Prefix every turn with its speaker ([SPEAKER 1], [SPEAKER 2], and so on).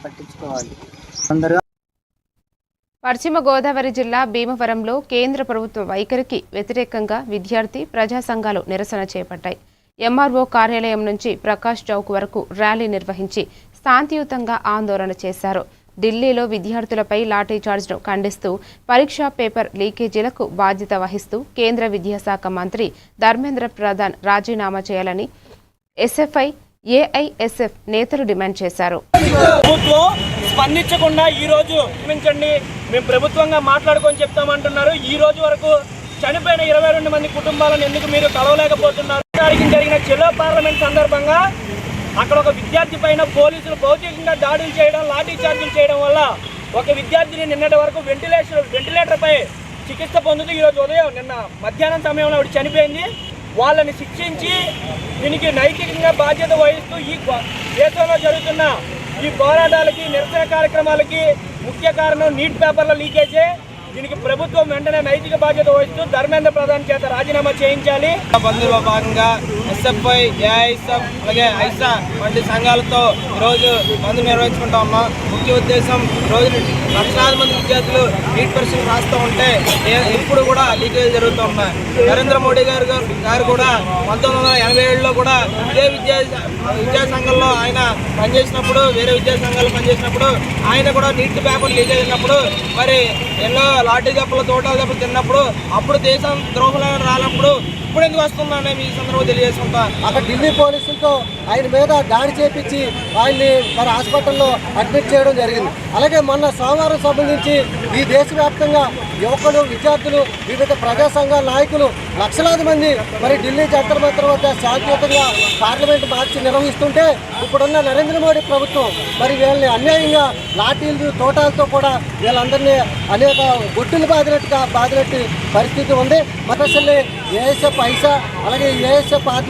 [SPEAKER 1] పట్టించుకోవాలి.
[SPEAKER 2] పశ్చిమ గోదావరి జిల్లా భీమవరంలో కేంద్ర ప్రభుత్వ వైఖరికి వ్యతిరేకంగా విద్యార్థి ప్రజా సంఘాలు నిరసన చేపట్టాయి. ఎంఆర్ఓ కార్యాలయం నుంచి ప్రకాష్ చౌక్ వరకు ర్యాలీ నిర్వహించి శాంతియుతంగా ఆందోళన చేశారు. ఢిల్లీలో విద్యార్థులపై లాఠీచార్జ్ను ఖండిస్తూ పరీక్షా పేపర్ లీకేజీలకు బాధ్యత వహిస్తూ కేంద్ర విద్యాశాఖ మంత్రి ధర్మేంద్ర ప్రధాన్ రాజీనామా చేయాలని ఎస్ఎఫ్ఐ ఏఐఎస్ఎఫ్ నేతలు డిమాండ్ చేశారు.
[SPEAKER 3] స్పందించకుండా ఈ రోజు మేము ప్రభుత్వంగా మాట్లాడుకొని చెప్తామంటున్నారు. ఈ రోజు వరకు చనిపోయిన 22 మంది కుటుంబాలను ఎందుకు మీరు కలవలేకపోతున్నారు? జరిగిన చెలో పార్లమెంట్ సందర్భంగా అక్కడ ఒక విద్యార్థి పైన పోలీసులు భౌతికంగా దాడులు చేయడం, లాఠీ చార్జీలు చేయడం వల్ల ఒక విద్యార్థిని నిన్నటి వరకు వెంటిలేటర్ పై చికిత్స పొందుతూ ఈరోజు ఉదయం నిన్న మధ్యాహ్నం సమయంలో ఆవిడ చనిపోయింది. వాళ్ళని శిక్షించి దీనికి నైతికంగా బాధ్యత వహిస్తూ ఈ దేశంలో జరుగుతున్న ఈ పోరాటాలకి, నిరసన కార్యక్రమాలకి ముఖ్య కారణం నీట్ పేపర్ల లీకేజే. దీనికి ప్రభుత్వం వెంటనే నైతిక బాధ్యత వహిస్తూ ధర్మేంద్ర ప్రధాన్ చేత రాజీనామా చేయించాలి.
[SPEAKER 4] బంధువుల భాగంగా ఎస్ఎఫ్ఐ, ఏఐఎస్ఎఫ్ అలాగే ఐసా వంటి సంఘాలతో ఈరోజు బంద్ నిర్వహించుకుంటా ఉన్నాం. ముఖ్య ఉద్దేశం రోజు లక్షలాది మంది విద్యార్థులు నీట్ పరీక్షలు రాస్తూ ఉంటే ఎప్పుడు కూడా లీకేజ్ జరుగుతూ ఉన్నాయి. నరేంద్ర మోడీ గారు కూడా 1987లో కూడా ఇదే విద్యా సంఘంలో ఆయన పనిచేసినప్పుడు, వేరే విద్యా సంఘాలు పనిచేసినప్పుడు ఆయన కూడా నీట్ పేపర్ లీకేజ్ అయినప్పుడు మరి ఎన్నో లాఠీ దెబ్బలు, తోటల దెబ్బలు తిన్నప్పుడు అప్పుడు దేశం ద్రోహులను రానప్పుడు ఇప్పుడు ఎందుకు వస్తుందని మీ సందర్భంగా తెలియజేసుకుంటా.
[SPEAKER 1] అక్కడ ఢిల్లీ పోలీసులతో ఆయన మీద దాడి చేపించి ఆయన్ని మరి హాస్పిటల్లో అడ్మిట్ చేయడం జరిగింది. అలాగే మొన్న సోమవారం సంబంధించి ఈ దేశవ్యాప్తంగా యువకులు, విద్యార్థులు, వివిధ ప్రజా సంఘాల నాయకులు లక్షలాది మంది మరి ఢిల్లీ జంతర్ మంతర్ వద్ద శాంతియుతంగా పార్లమెంట్ మార్చి నిర్వహిస్తుంటే ఇప్పుడున్న నరేంద్ర మోడీ ప్రభుత్వం మరి వీళ్ళని అన్యాయంగా లాఠీలు, తోటాలతో కూడా వీళ్ళందరినీ అనేక గొడ్డులు బాదినట్టు పరిస్థితి ఉంది. మరి అసలు ఏఎస్ఎఫ్, ఐసా అలాగే ఏఎస్ఎఫ్